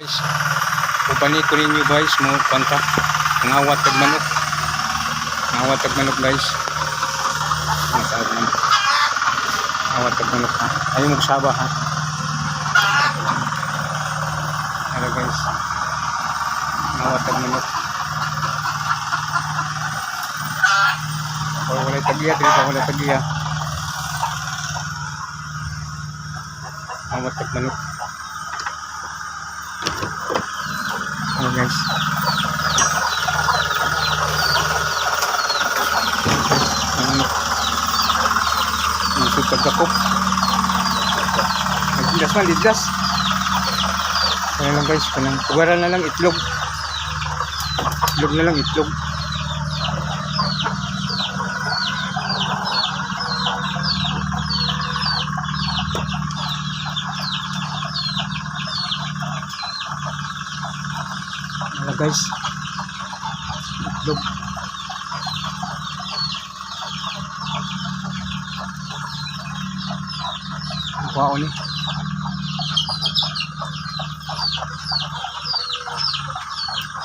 Guys, upani ko ninyo guys mo panta ngawat tag manok guys. Masaad man ngawat tag manok ha, ayaw magsaba ha. Ano guys, ngawat tag manok o wala tagiya, dito wala tagiya, ngawat tag manok. Ano guys, masuk pagkakop, nagdidas man, didas. Kaya lang guys, pugaran na lang itlog na lang itlog. Ano guys, itlog. Wow ni.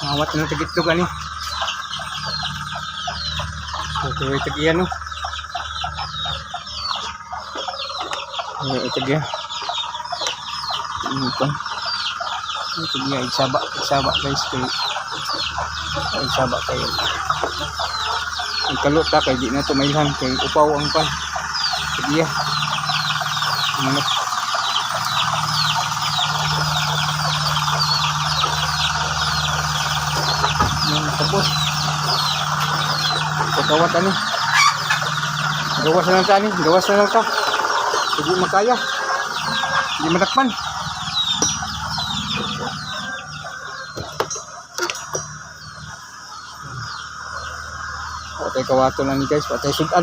Awat na tagitlog ani. So tuloy tagiyan no. Tagiya. Ipon. Tagiya isaba guys kay isaba kay. Ang kalot ta kay di na to mailhan kay upaw ang pan. Tagiya. Manok. Yung sabot. Pagkawat ano. Gawas na lang ta ni. Gawas na lang ta. Hindi makaya. Hindi matakpan. Patay kawato lang ni guys. Patay sudan.